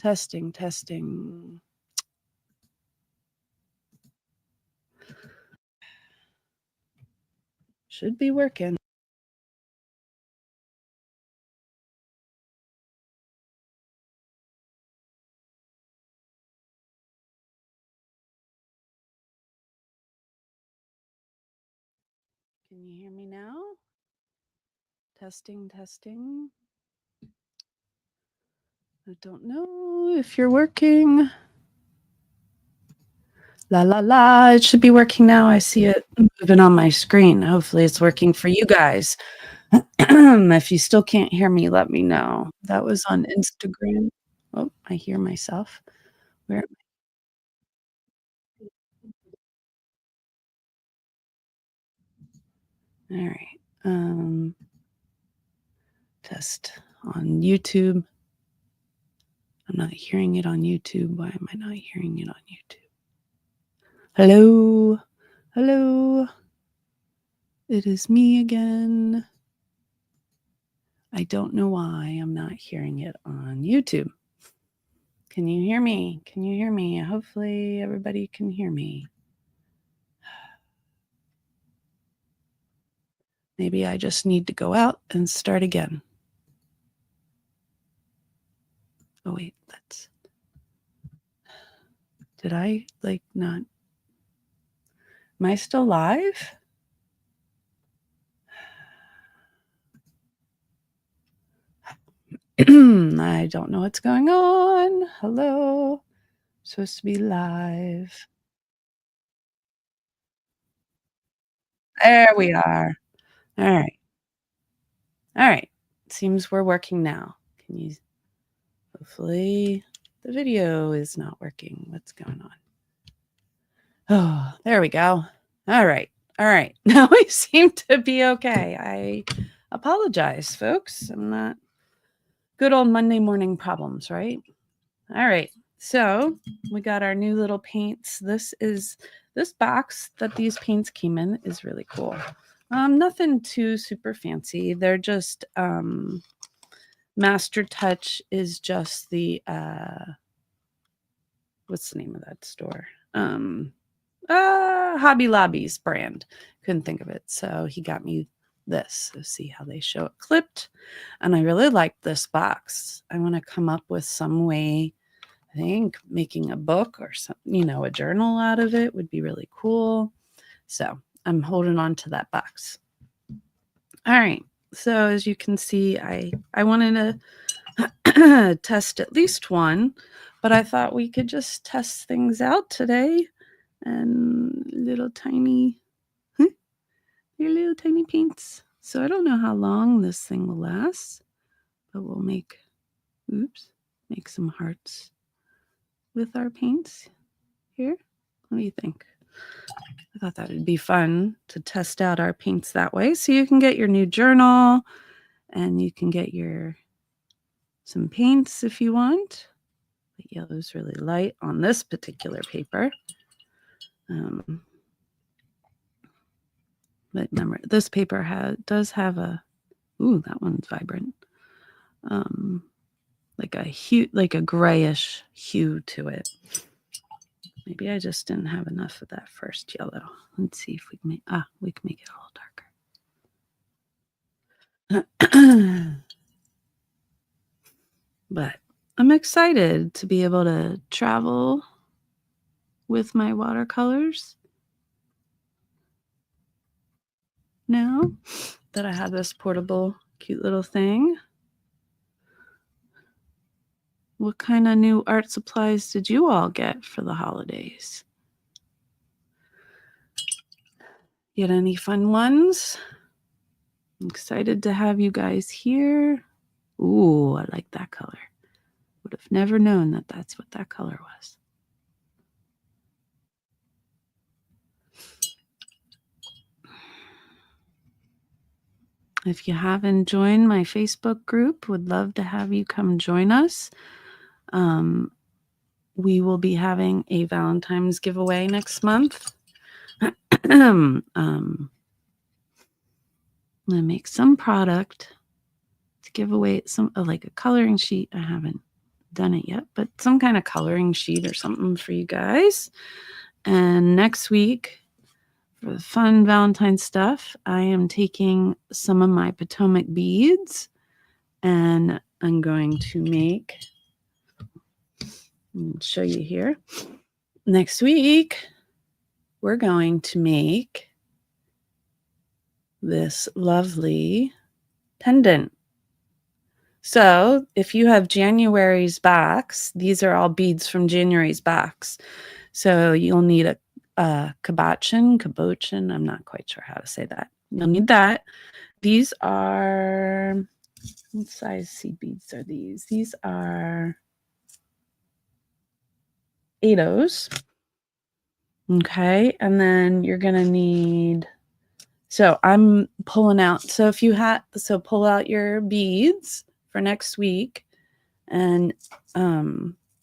Testing, testing. Should be working. Can you hear me now? Testing, testing. I don't know if you're working. La la la, it should be working now. I see it moving on my screen. Hopefully it's working for you guys. If you still can't hear me, let me know. That was on Instagram. Oh, I hear myself. Where All right. Test on YouTube. I'm not hearing it on YouTube. Why am I not hearing it on YouTube? Hello? Hello? It is me again. I don't know why I'm not hearing it on YouTube. Can you hear me? Can you hear me? Hopefully everybody can hear me. Maybe I just need to go out and start again. Oh, wait, that's. Did I not? Am I still live? I don't know what's going on. Hello. I'm supposed to be live. There we are. All right. All right. Seems we're working now. Can you? Hopefully the video is not working. What's going on? Oh, there we go. All right. All right. Now we seem to be okay. I apologize, folks. I'm not good old Monday morning problems, right? All right. So we got our new little paints. This box that these paints came in is really cool. Nothing too super fancy. They're just Master Touch is just the what's the name of that store? Hobby Lobby's brand. Couldn't think of it. So he got me this. So see how they show it clipped. And I really like this box. I want to come up with some way. I think making a book or some, a journal out of it would be really cool. So I'm holding on to that box. All right. So as you can see, I wanted to test at least one, but I thought we could just test things out today. And little tiny paints. So I don't know how long this thing will last, but we'll make some hearts with our paints here. What do you think? I thought that would be fun to test out our paints that way. So you can get your new journal and you can get some paints if you want. The yellow's really light on this particular paper. But remember, this paper does have that one's vibrant. Like a grayish hue to it. Maybe I just didn't have enough of that first yellow. Let's see if we can make it a little darker. But I'm excited to be able to travel with my watercolors now that I have this portable, cute little thing. What kind of new art supplies did you all get for the holidays? Get any fun ones? I'm excited to have you guys here. Ooh, I like that color. Would have never known that that's what that color was. If you haven't joined my Facebook group, would love to have you come join us. We will be having a Valentine's giveaway next month. I'm going to make some product to give away like a coloring sheet. I haven't done it yet, but some kind of coloring sheet or something for you guys. And next week, for the fun Valentine stuff, I am taking some of my Potomac beads and I'm going to make, I'll show you here. Next week, we're going to make this lovely pendant. So if you have January's box, these are all beads from January's box. So you'll need a cabochon, I'm not quite sure how to say that. You'll need that. These are, what size seed beads are these? These are 8/0s. Okay, and then you're gonna need, so I'm pulling out, so if you had, so pull out your beads for next week, and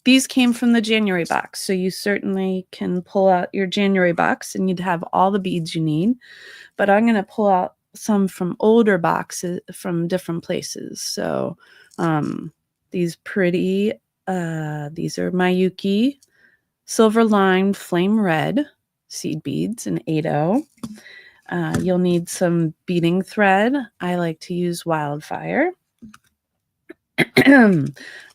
these came from the January box, so you certainly can pull out your January box and you'd have all the beads you need, but I'm going to pull out some from older boxes from different places. So these pretty, these are Mayuki silver lined flame red seed beads in 8/0. You'll need some beading thread. I like to use Wildfire.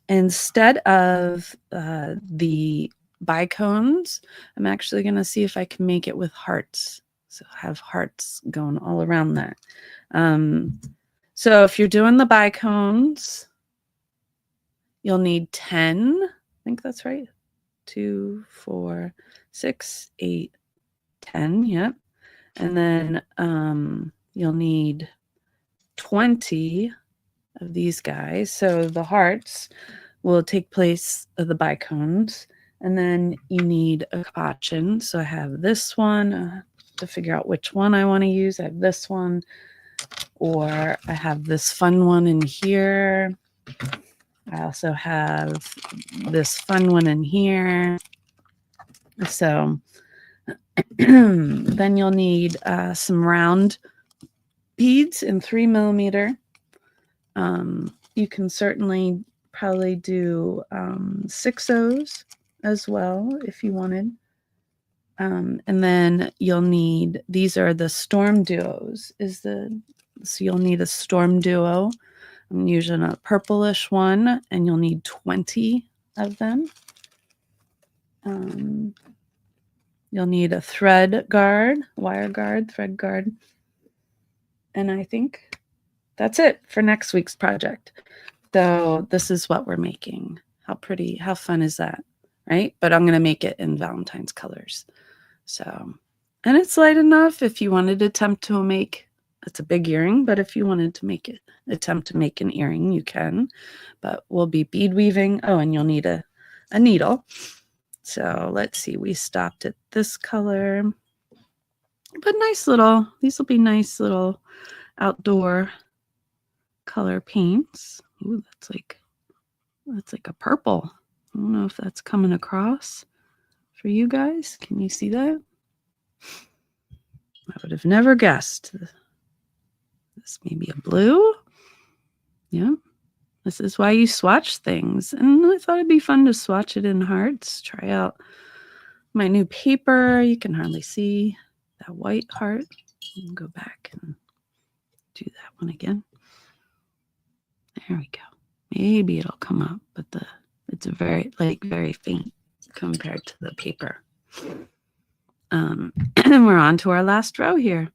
Instead of the bicones, I'm actually going to see if I can make it with hearts. So have hearts going all around that. So if you're doing the bicones, you'll need 10. I think that's right. 2, 4, 6, 8, 10. Yep. And then you'll need 20 of these guys. So the hearts will take place of the bicones. And then you need a cabochon. So I have this one to figure out which one I want to use. I have this one, or I have this fun one in here. I also have this fun one in here. So then you'll need some round beads in 3mm. You can certainly probably do 6/0s as well if you wanted. And then you'll need, these are the Storm Duos. So you'll need a Storm Duo. I'm using a purplish one, and you'll need 20 of them. You'll need a thread guard, wire guard, thread guard. And I think that's it for next week's project. So this is what we're making. How pretty, how fun is that, right? But I'm going to make it in Valentine's colors. So, and it's light enough if you wanted to attempt to make, it's a big earring, but if you wanted to make it, attempt to make an earring, you can. But we'll be bead weaving. Oh, and you'll need a needle. So let's see, we stopped at this color. But nice little, these will be nice little outdoor color paints. Ooh, that's like a purple. I don't know if that's coming across for you guys. Can you see that? I would have never guessed. This may be a blue. Yeah. This is why you swatch things. And I thought it'd be fun to swatch it in hearts. Try out my new paper. You can hardly see that white heart. You can go back and do that one again. There we go. Maybe it'll come up, but it's very faint compared to the paper. And we're on to our last row here.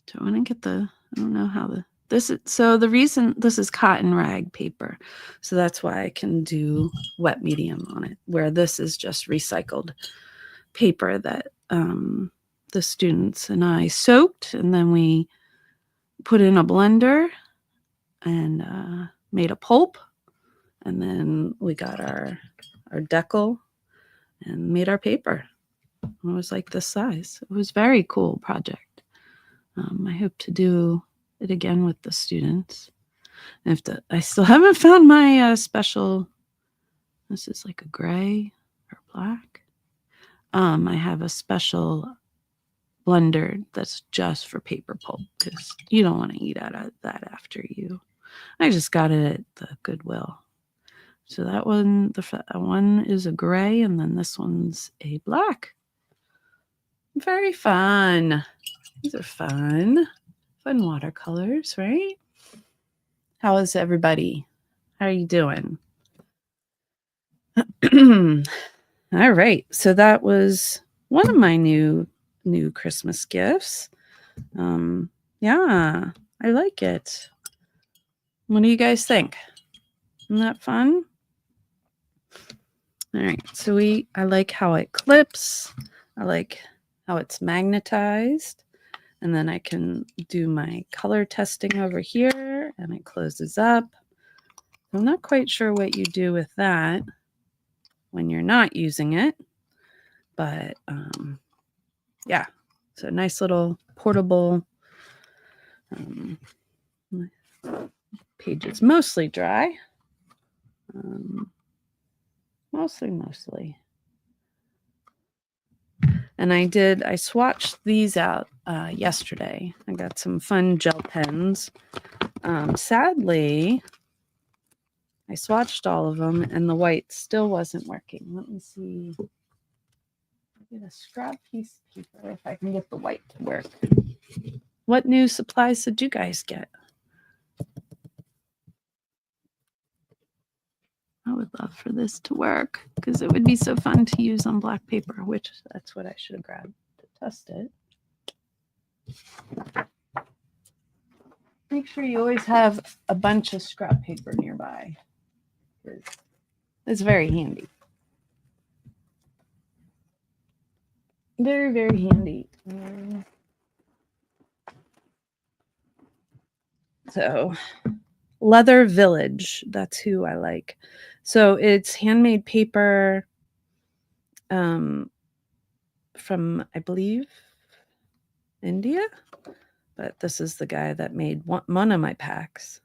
So I want to get the, I don't know how the reason this is cotton rag paper. So that's why I can do wet medium on it, where this is just recycled paper that the students and I soaked, and then we put in a blender and made a pulp, and then we got our decal and made our paper. It was like this size. It was a very cool project. I hope to do it again with the students. I still haven't found my special. This is like a gray or black. I have a special blender that's just for paper pulp because you don't want to eat out of that after you. I just got it at the Goodwill. So that one is a gray, and then this one's a black. Very fun. These are fun. Fun watercolors, right? How is everybody? How are you doing? All right. So that was one of my new Christmas gifts. Yeah, I like it. What do you guys think? Isn't that fun? All right. So I like how it clips. I like how it's magnetized. And then I can do my color testing over here and it closes up. I'm not quite sure what you do with that when you're not using it, but yeah, so nice little portable. Page is mostly dry. Mostly. And I swatched these out yesterday. I got some fun gel pens. Sadly, I swatched all of them and the white still wasn't working. Let me see. Get a scrap piece of paper if I can get the white to work. What new supplies did you guys get? I would love for this to work because it would be so fun to use on black paper, which that's what I should have grabbed to test it. Make sure you always have a bunch of scrap paper nearby. It's very handy. Very, very handy. So, Leather Village, that's who I like. So it's handmade paper from, I believe, India. But this is the guy that made one of my packs.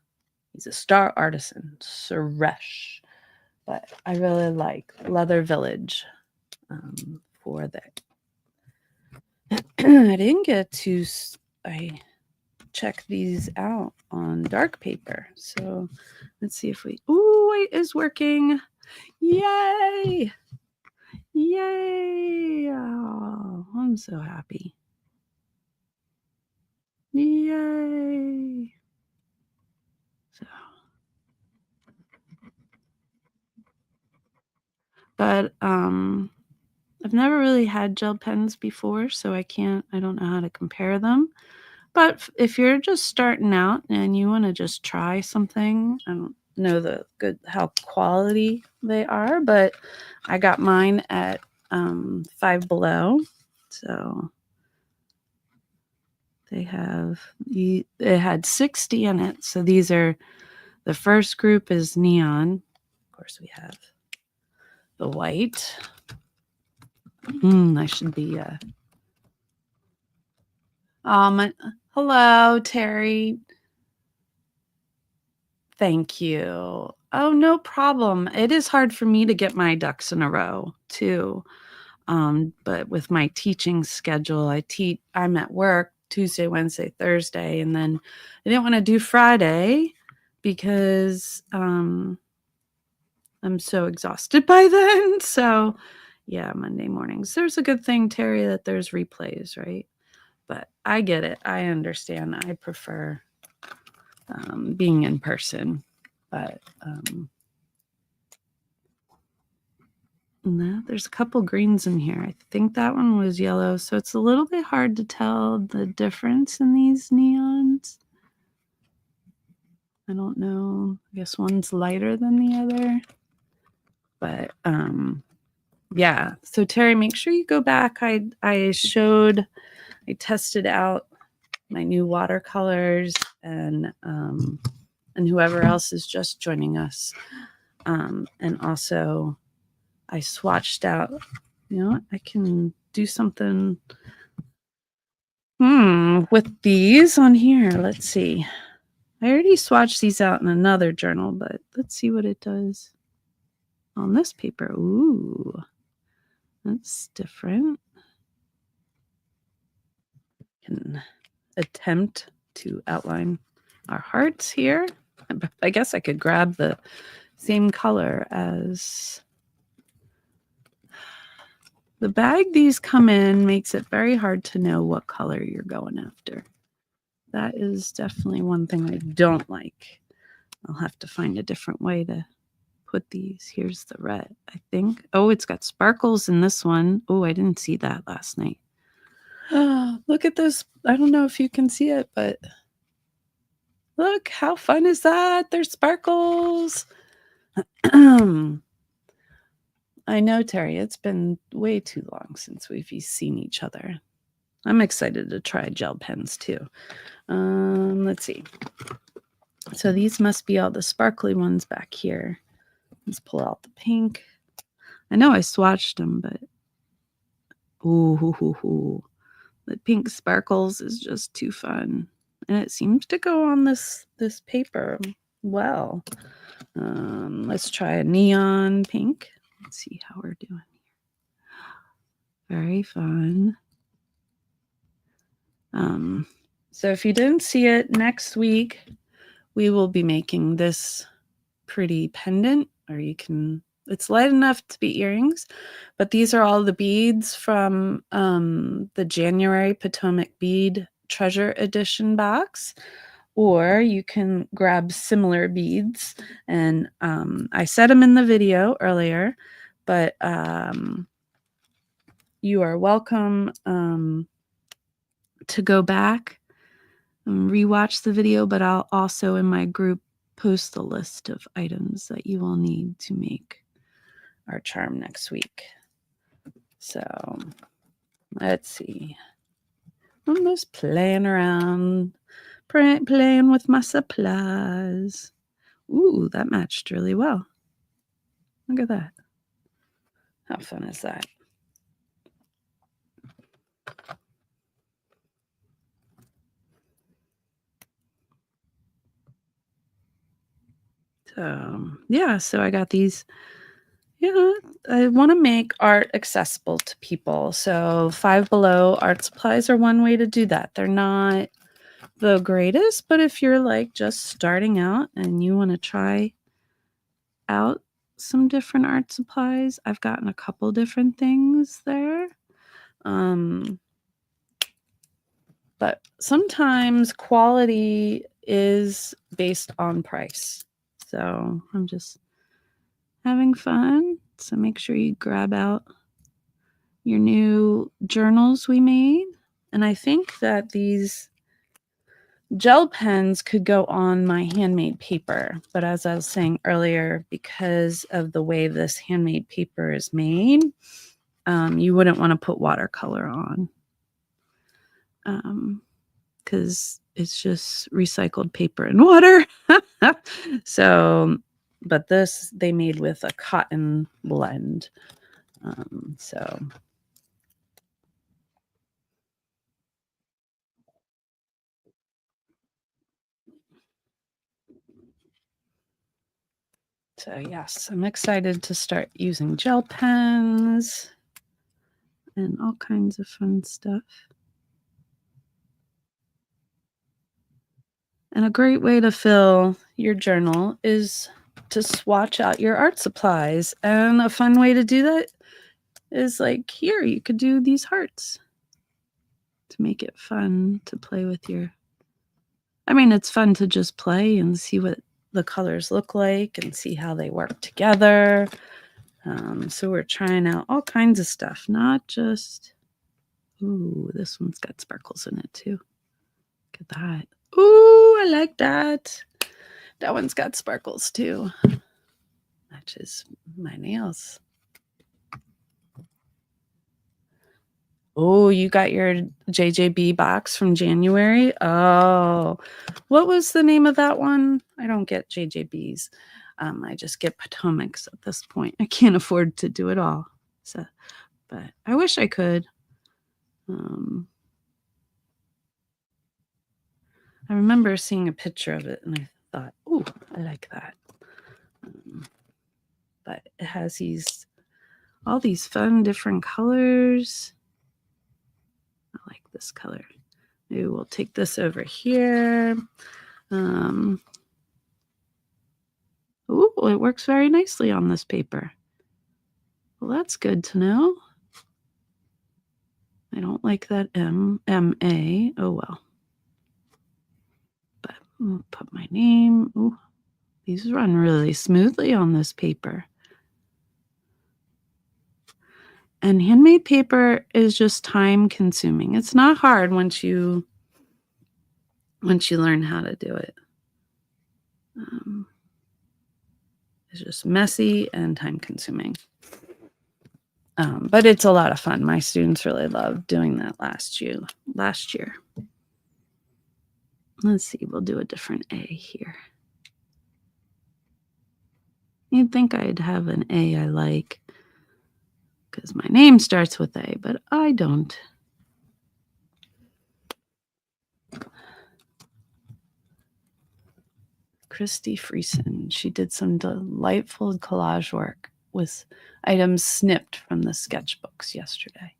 He's a star artisan, Suresh. But I really like Leather Village for that. I didn't get to... I check these out on dark paper. So let's see if we... Ooh, it is working. Yay! Yay! Oh, I'm so happy. Yay! So, but I've never really had gel pens before, so I don't know how to compare them. But if you're just starting out and you want to just try something, I don't know how quality they are, but I got mine at Five Below. So it had 60 in it. So these are, the first group is neon. Of course, we have the white. I should be hello, Terry. Thank you. Oh, no problem. It is hard for me to get my ducks in a row too. But with my teaching schedule, I'm at work Tuesday, Wednesday, Thursday, and then I didn't want to do Friday because I'm so exhausted by then. So yeah, Monday mornings. There's a good thing, Terry, that there's replays, right? But I get it. I understand. I prefer being in person. But no, there's a couple greens in here. I think that one was yellow. So it's a little bit hard to tell the difference in these neons. I don't know. I guess one's lighter than the other. But yeah. So Terry, make sure you go back. I tested out my new watercolors and whoever else is just joining us. And also I swatched out, I can do something with these on here. Let's see. I already swatched these out in another journal, but let's see what it does on this paper. Ooh. That's different. Can attempt to outline our hearts here. I guess I could grab the same color as the bag these come in. Makes it very hard to know what color you're going after. That is definitely one thing I don't like. I'll have to find a different way to put these. Here's the red, I think. Oh, it's got sparkles in this one. Oh, I didn't see that last night. Oh, look at this. I don't know if you can see it, but look, how fun is that? There's sparkles. I know, Terry, it's been way too long since we've seen each other. I'm excited to try gel pens too. Let's see. So these must be all the sparkly ones back here. Let's pull out the pink. I know I swatched them, but ooh, the pink sparkles is just too fun. And it seems to go on this paper well. Let's try a neon pink. Let's see how we're doing here. Very fun. So if you didn't see it, next week we will be making this pretty pendant, or you can, it's light enough to be earrings, but these are all the beads from the January Potomac Bead Treasure Edition box. Or you can grab similar beads, and I said them in the video earlier, but you are welcome to go back and rewatch the video, but I'll also in my group post the list of items that you will need to make our charm next week. So let's see. I'm just playing around, playing with my supplies. Ooh, that matched really well. Look at that. How fun is that? So, yeah, so I got these. Yeah, I want to make art accessible to people. So, Five Below art supplies are one way to do that. They're not the greatest, but if you're like just starting out and you want to try out some different art supplies, I've gotten a couple different things there. But sometimes quality is based on price. So I'm just having fun. So make sure you grab out your new journals we made. And I think that these gel pens could go on my handmade paper. But as I was saying earlier, because of the way this handmade paper is made, you wouldn't want to put watercolor on. Because it's just recycled paper and water. So, but this they made with a cotton blend. So yes, I'm excited to start using gel pens and all kinds of fun stuff. And a great way to fill your journal is to swatch out your art supplies. And a fun way to do that is like here, you could do these hearts to make it fun to play with your. I mean, it's fun to just play and see what the colors look like and see how they work together. So we're trying out all kinds of stuff, not just, ooh, this one's got sparkles in it too. Look at that. Ooh, I like that. That one's got sparkles too. Matches my nails. Oh, you got your JJB box from January? Oh, what was the name of that one? I don't get JJBs. I just get Potomacs at this point. I can't afford to do it all. So, but I wish I could. I remember seeing a picture of it and I thought, oh, I like that. But it has these all these fun different colors. I like this color. Maybe we'll take this over here. Ooh, it works very nicely on this paper. Well, that's good to know. I don't like that M-A. Oh, well. But I'll put my name. Ooh, these run really smoothly on this paper. And handmade paper is just time consuming. It's not hard once you learn how to do it. It's just messy and time consuming. But it's a lot of fun. My students really loved doing that last year. Let's see, we'll do a different A here. You'd think I'd have an A I like, because my name starts with A, but I don't. Christy Friesen. She did some delightful collage work with items snipped from the sketchbooks yesterday.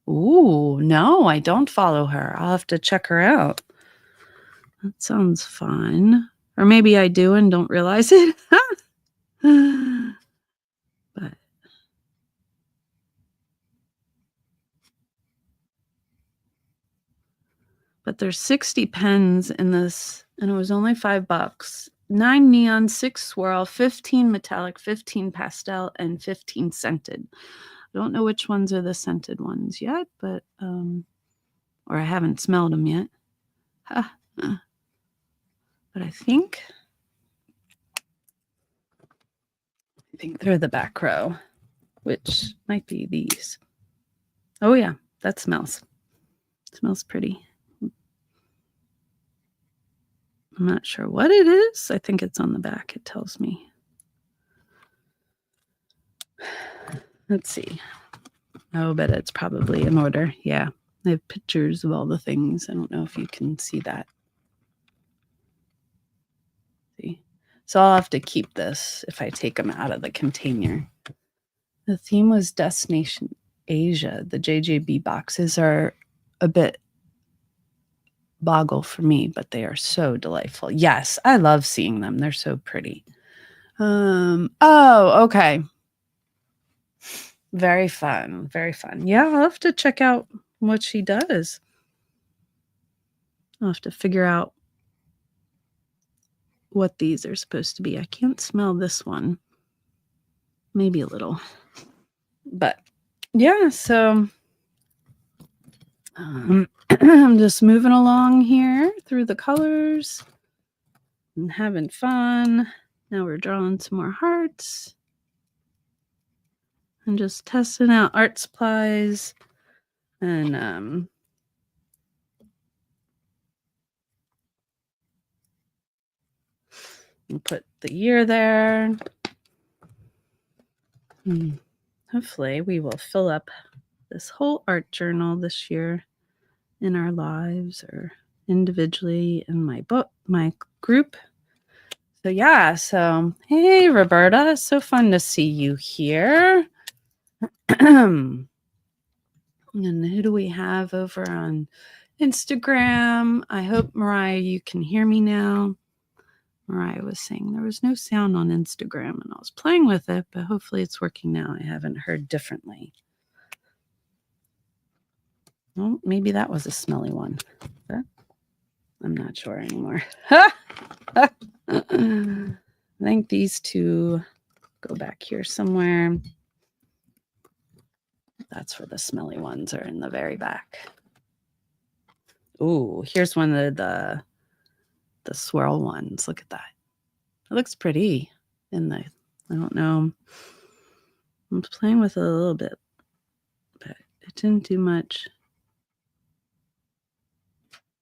Ooh, no, I don't follow her. I'll have to check her out. That sounds fun. Or maybe I do and don't realize it. But there's 60 pens in this, and it was only $5. 9 neon, 6 swirl, 15 metallic, 15 pastel, and 15 scented. I don't know which ones are the scented ones yet, but or I haven't smelled them yet. But I think they're the back row, which might be these. Oh yeah, that smells. It smells pretty. I'm not sure what it is. I think it's on the back. It tells me. Let's see. Oh, but it's probably in order. Yeah. I have pictures of all the things. I don't know if you can see that. See? So I'll have to keep this if I take them out of the container. The theme was Destination Asia. The JJB boxes are a bit boggle for me, but they are so delightful. Yes, I love seeing them. They're so pretty. Oh, okay. Very fun. Very fun. Yeah, I'll have to check out what she does. I'll have to figure out what these are supposed to be. I can't smell this one. Maybe a little. But yeah, so I'm just moving along here through the colors and having fun. Now we're drawing some more hearts and just testing out art supplies and put the year there. Hopefully we will fill up this whole art journal this year in our lives or individually in my book, my group. So yeah, so hey Roberta, so fun to see you here. And who do we have over on Instagram? I hope, Mariah, you can hear me now. Mariah was saying there was no sound on Instagram, and I was playing with it, but hopefully it's working now. I haven't heard differently. Well, maybe that was a smelly one. I'm not sure anymore. I think these two go back here somewhere. That's where the smelly ones are, in the very back. Ooh, here's one of the swirl ones. Look at that. It looks pretty in the, I don't know. I'm playing with it a little bit, but it didn't do much.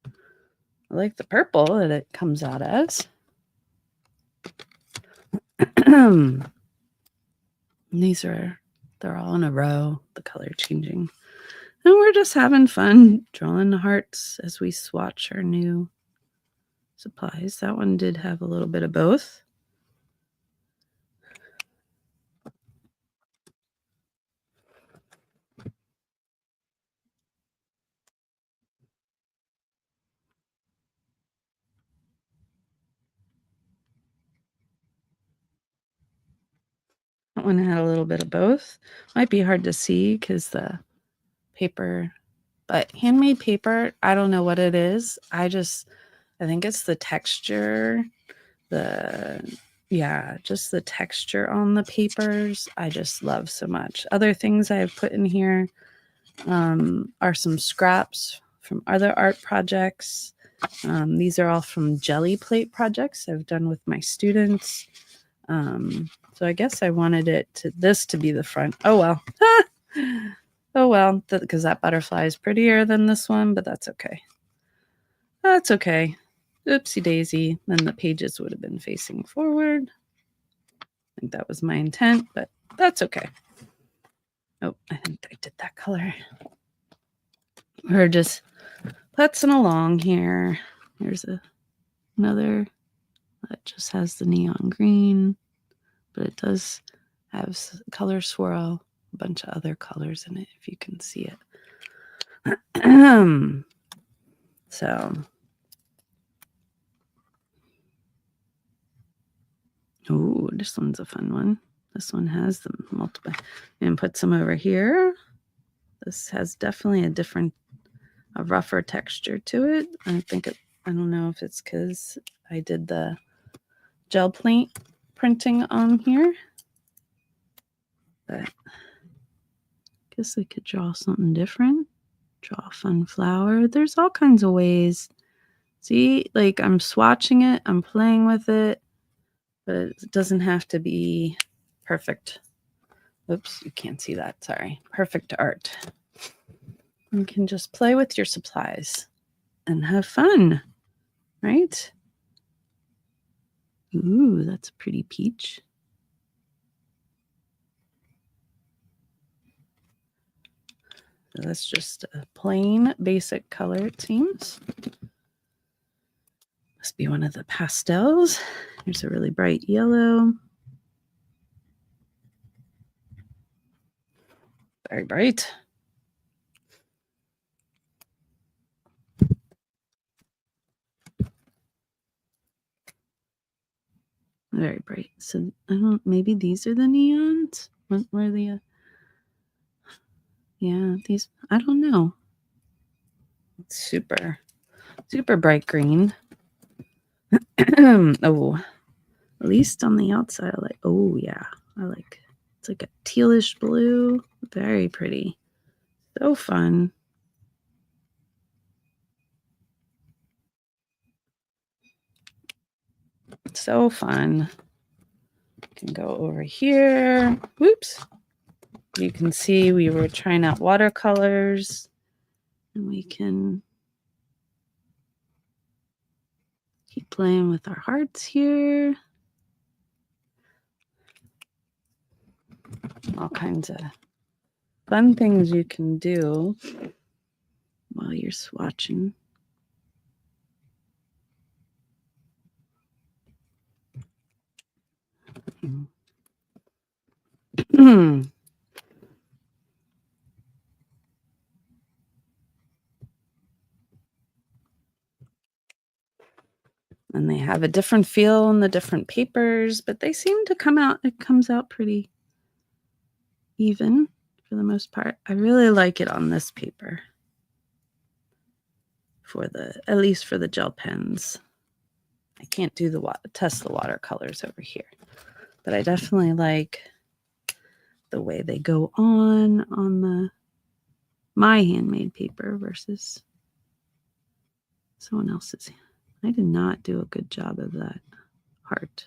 I like the purple that it comes out as. These are, they're all in a row, the color changing. And we're just having fun drawing the hearts as we swatch our new supplies. That one did have a little bit of both. that one had a little bit of both. Might be hard to see because the paper, but handmade paper, I don't know what it is. I think it's the texture, just the texture on the papers. I just love so much. Other things I've put in here are some scraps from other art projects. These are all from jelly plate projects I've done with my students. So I guess I wanted this to be the front. Oh well. Oh well, because that butterfly is prettier than this one, but that's okay. That's okay. Oopsie daisy. Then the pages would have been facing forward. I think that was my intent, but that's okay. Oh, I think I did that color. We're just putzing along here. Here's another that just has the neon green, but it does have color swirl, a bunch of other colors in it, if you can see it. So, oh, this one's a fun one. This one has the multiple, and put some over here. This has definitely a rougher texture to it. I don't know if it's because I did the gel paint printing on here, but I guess I could draw something different. Draw a fun flower. There's all kinds of ways. See, like I'm swatching it, I'm playing with it, but it doesn't have to be perfect. Oops, you can't see that. Sorry. Perfect art. You can just play with your supplies and have fun, right? Ooh, that's a pretty peach. So that's just a plain basic color, it seems. Must be one of the pastels. Here's a really bright yellow. Very bright. Very bright. So maybe these are the neons? What were the yeah, these, I don't know. It's super bright green. Oh, at least on the outside, oh yeah, it's like a tealish blue. Very pretty. So fun. So fun. Can go over here. Whoops. You can see we were trying out watercolors, and we can keep playing with our hearts here. All kinds of fun things you can do while you're swatching. And they have a different feel in the different papers, but they seem to it comes out pretty even for the most part. I really like it on this paper at least for the gel pens. I can't do test the watercolors over here, but I definitely like the way they go on my handmade paper versus someone else's. I did not do a good job of that heart.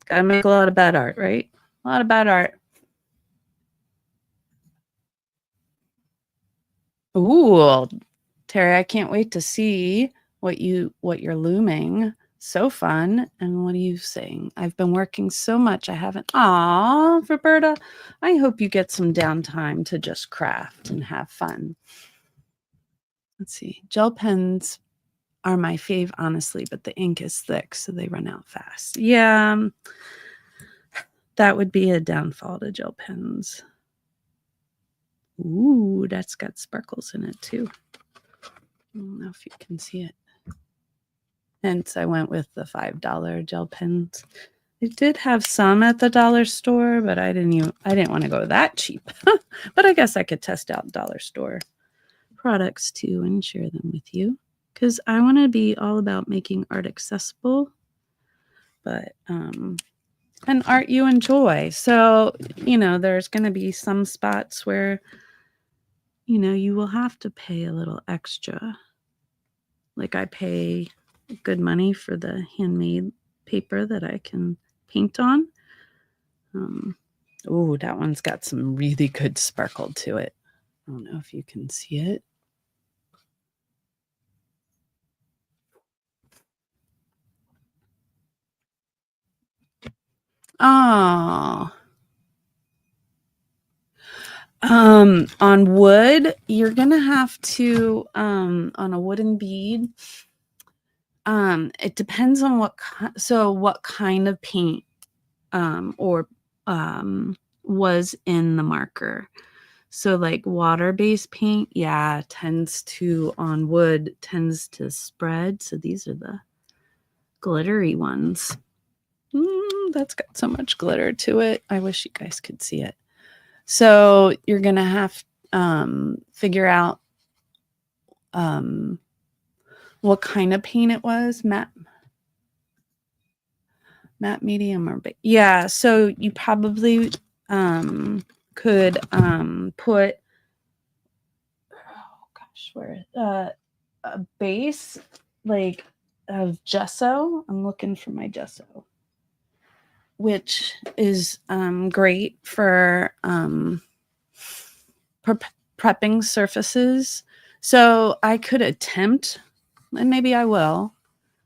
Gotta make a lot of bad art, right? A lot of bad art. Ooh, Terry, I can't wait to see what you're looming. So fun. And what are you saying? I've been working so much. I haven't. Aw, Roberta, I hope you get some downtime to just craft and have fun. Let's see. Gel pens are my fave, honestly, but the ink is thick, so they run out fast. Yeah, that would be a downfall to gel pens. Ooh, that's got sparkles in it too. I don't know if you can see it. Hence, I went with the $5 gel pens. They did have some at the dollar store, but I didn't want to go that cheap. But I guess I could test out dollar store products too and share them with you, because I want to be all about making art accessible, but and art you enjoy. So, there's going to be some spots where, you will have to pay a little extra. Like I pay good money for the handmade paper that I can paint on. Oh, that one's got some really good sparkle to it. I don't know if you can see it. Oh. On wood, you're gonna have to on a wooden bead. It depends on what kind of paint or was in the marker. So like water-based paint, yeah, tends to spread. So these are the glittery ones. That's got so much glitter to it. I wish you guys could see it. So you're gonna have figure out what kind of paint it was, matte, medium, or big. Yeah, so you probably could put, oh gosh, where a base like of gesso. I'm looking for my gesso, which is great for prepping surfaces. So I could attempt, and maybe I will,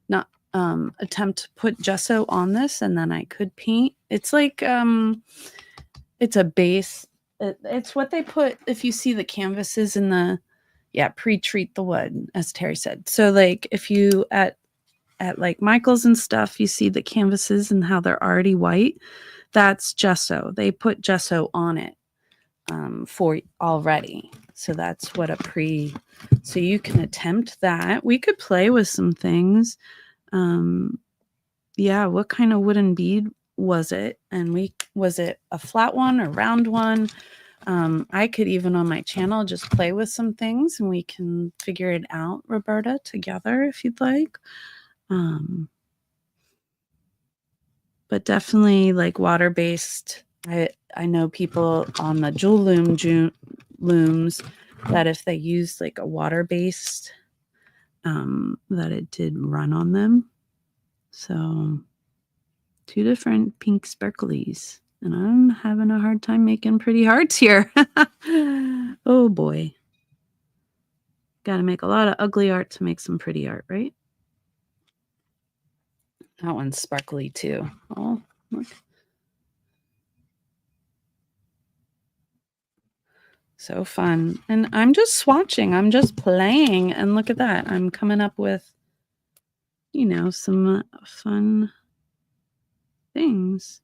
not attempt to put gesso on this, and then I could paint. It's like it's a base. It's what they put if you see the canvases in the pre-treat the wood, as Terry said. So like if you at like Michael's and stuff, you see the canvases and how they're already white. That's gesso. They put gesso on it for already. So that's what so you can attempt that. We could play with some things. What kind of wooden bead was it? And was it a flat one or round one? I could even on my channel just play with some things and we can figure it out, Roberta, together if you'd like. But definitely like water-based. I know people on the jewel looms that if they used like a water-based, that it did run on them. So 2 different pink sparklies. And I'm having a hard time making pretty hearts here. Oh boy. Got to make a lot of ugly art to make some pretty art, right? That one's sparkly too. Oh, look. So fun. And I'm just swatching. I'm just playing. And look at that. I'm coming up with, some fun things.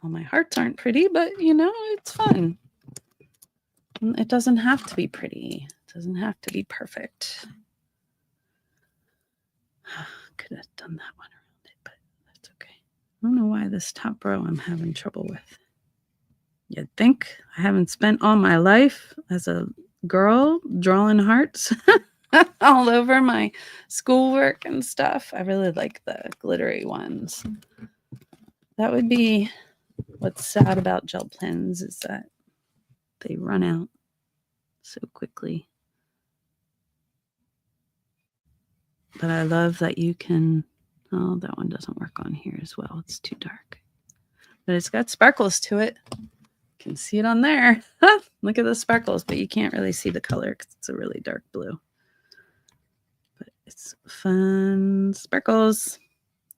Well, my hearts aren't pretty, but, it's fun. It doesn't have to be pretty. It doesn't have to be perfect. Could have done that one around it, but that's okay. I don't know why this top row I'm having trouble with. You'd think I haven't spent all my life as a girl drawing hearts all over my schoolwork and stuff. I really like the glittery ones. That would be what's sad about gel pens, is that they run out so quickly. But I love that you can, oh, that one doesn't work on here as well. It's too dark. But it's got sparkles to it. You can see it on there. Look at the sparkles, but you can't really see the color because it's a really dark blue. But it's fun. Sparkles.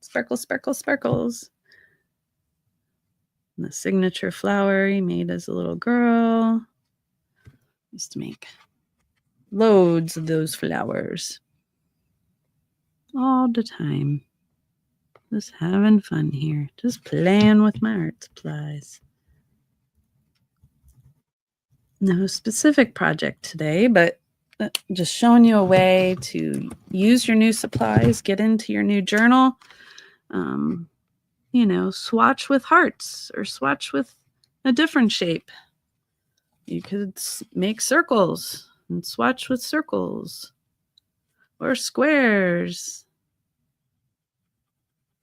Sparkles, sparkles, sparkles. And the signature flower he made as a little girl. Used to make loads of those flowers. All the time. Just having fun here. Just playing with my art supplies. No specific project today, but just showing you a way to use your new supplies, get into your new journal. Swatch with hearts or swatch with a different shape. You could make circles and swatch with circles or squares.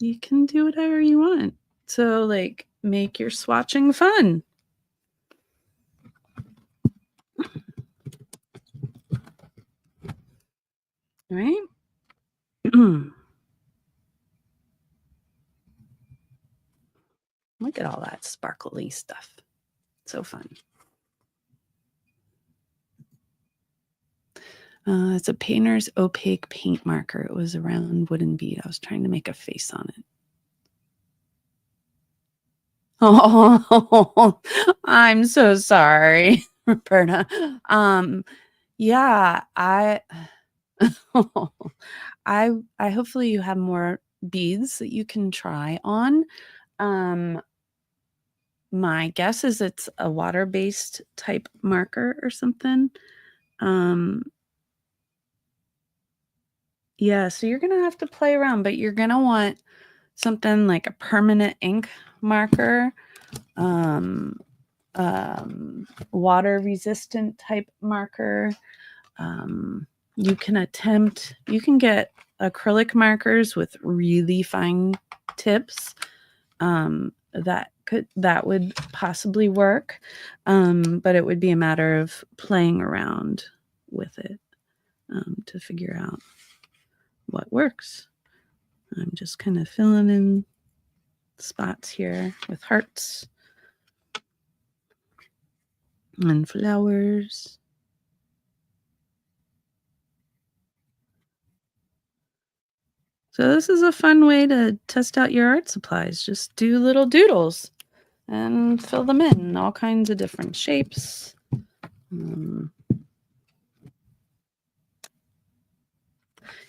You can do whatever you want. So, like, make your swatching fun. Right? Look at all that sparkly stuff. So fun. It's a painter's opaque paint marker. It was a round wooden bead. I was trying to make a face on it. Oh, I'm so sorry, Roberta. Yeah, I hopefully you have more beads that you can try on. My guess is it's a water-based type marker or something. Yeah, so you're gonna have to play around, but you're gonna want something like a permanent ink marker, water resistant type marker. You can get acrylic markers with really fine tips. That would possibly work, but it would be a matter of playing around with it to figure out what works. I'm just kind of filling in spots here with hearts and flowers. So this is a fun way to test out your art supplies. Just do little doodles and fill them in all kinds of different shapes.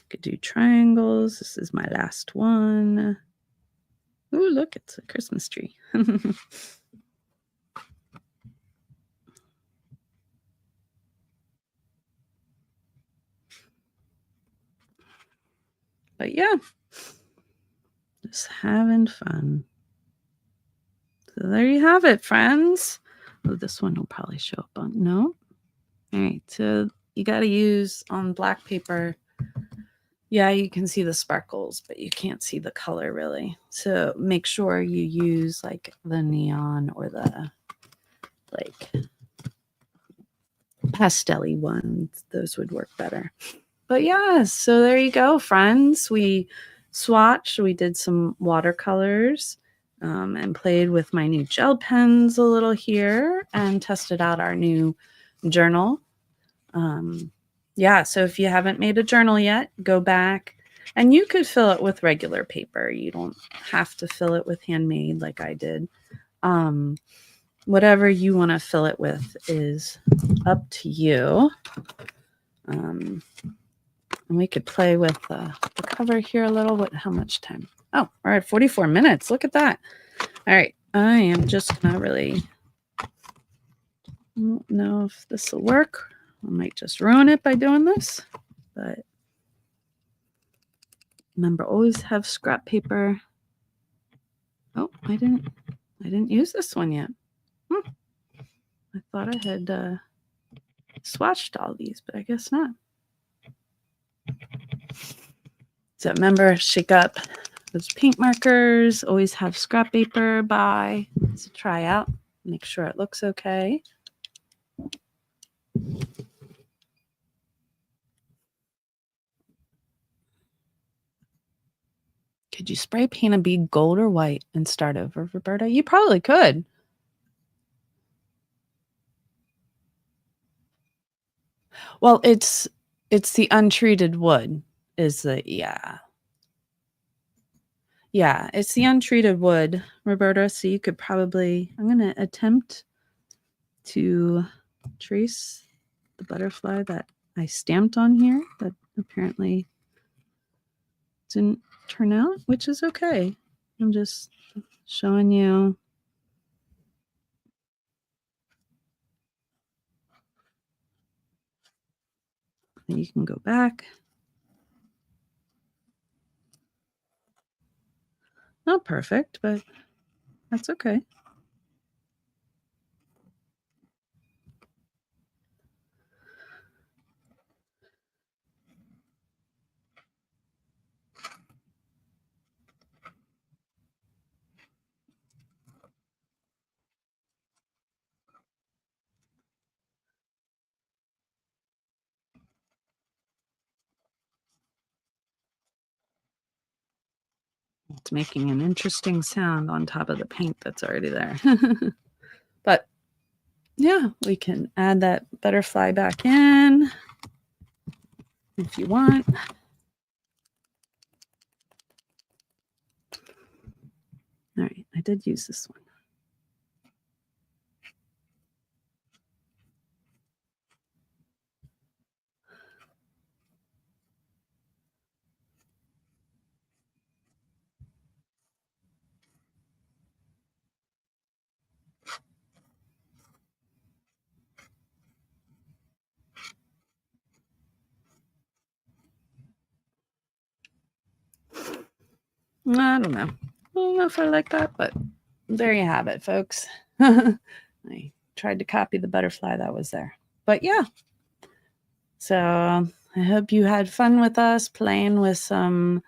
Could do triangles. This is my last one. Ooh, look, it's a Christmas tree. But yeah, just having fun. So there you have it, friends. Oh, this one will probably show up on, no? All right, so you got to use on black paper. Yeah, you can see the sparkles, but you can't see the color really. So make sure you use like the neon or the like pastel-y ones. Those would work better. But yeah, so there you go, friends. We swatched, we did some watercolors and played with my new gel pens a little here and tested out our new journal. Yeah, so if you haven't made a journal yet, go back and you could fill it with regular paper. You don't have to fill it with handmade like I did. Whatever you want to fill it with is up to you. And we could play with the cover here a little. How much time? Oh, we're at 44 minutes. Look at that. All right. I am just going to really, I don't know if this will work. I might just ruin it by doing this. But remember, always have scrap paper. Oh, I didn't use this one yet. I thought I had swatched all these, but I guess not. So remember, shake up those paint markers. Always have scrap paper by. So try out. Make sure it looks okay. Could you spray paint a bead gold or white and start over, Roberta? You probably could. Well, it's the untreated wood is the yeah. Yeah, it's the untreated wood, Roberta. So you could probably, I'm going to attempt to trace the butterfly that I stamped on here that apparently didn't turn out, which is okay. I'm just showing you. then you can go back. Not perfect, but that's okay. It's making an interesting sound on top of the paint that's already there. But yeah, we can add that butterfly back in if you want. All right, I did use this one. I don't know. I don't know if I like that, but there you have it, folks. I tried to copy the butterfly that was there. But yeah. So I hope you had fun with us playing with some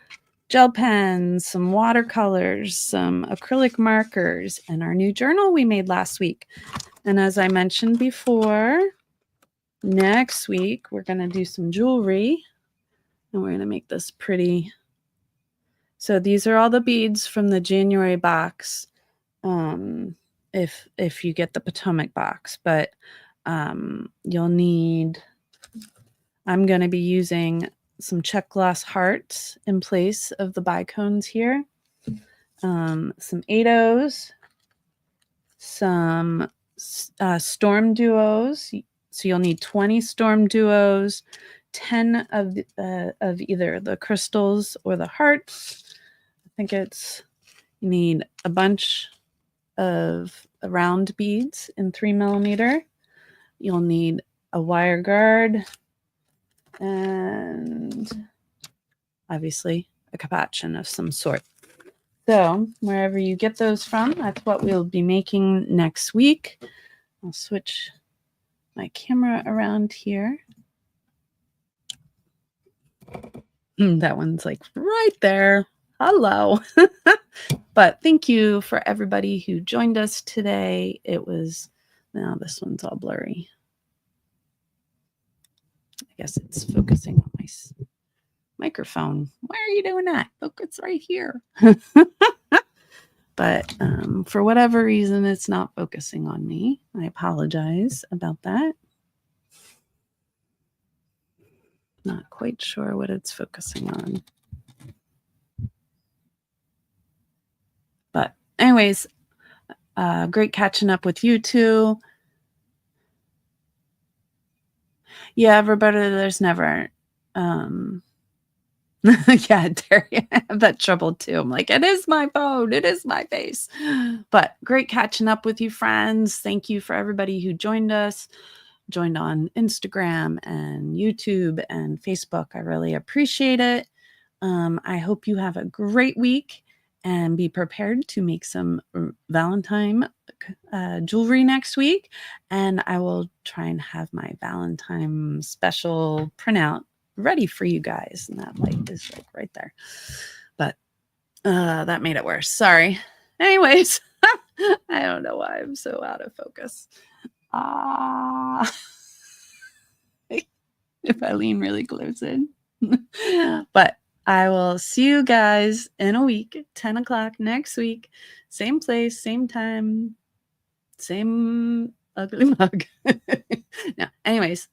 gel pens, some watercolors, some acrylic markers, and our new journal we made last week. And as I mentioned before, next week we're going to do some jewelry, and we're going to make this pretty. So these are all the beads from the January box, if you get the Potomac box. But you'll need, I'm going to be using some check gloss hearts in place of the bicones here, some 8-O's, some storm duos. So you'll need 20 storm duos, 10 of either the crystals or the hearts. I think you need a bunch of round beads in 3mm. You'll need a wire guard and obviously a capuchin of some sort. So wherever you get those from, that's what we'll be making next week. I'll switch my camera around here. That one's like right there. Hello. But thank you for everybody who joined us today. It was, now this one's all blurry. I guess it's focusing on my microphone. Why are you doing that? Look, it's right here. But for whatever reason, it's not focusing on me. I apologize about that. Not quite sure what it's focusing on. But anyways, great catching up with you two. Yeah, everybody, there's never yeah, Terry, I have that trouble too. I'm like, it is my phone, it is my face. But great catching up with you, friends. Thank you for everybody who joined us, joined on Instagram and YouTube and Facebook. I really appreciate it. I hope you have a great week and be prepared to make some Valentine jewelry next week. And I will try and have my Valentine special printout ready for you guys. And that light is like right there. But that made it worse. Sorry. Anyways, I don't know why I'm so out of focus. If I lean really close in. But I will see you guys in a week, 10 o'clock next week. Same place, same time, same ugly mug. No, anyways,